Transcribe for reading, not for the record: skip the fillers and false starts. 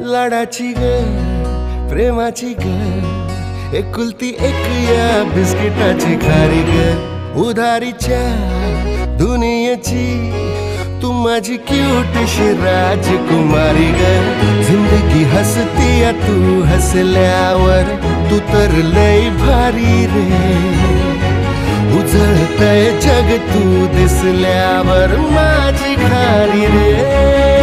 लाडाची ग प्रेमाची ग एकुलती एक या बिस्किटाची खारी ग उधारीच्या दुनियेची तू माझी क्यूटशी राजकुमारी ग जिंदगी हसती या तू हसल्यावर तू तर लय भारी रे उजळतय जग तू दिसल्यावर माझी खारी रे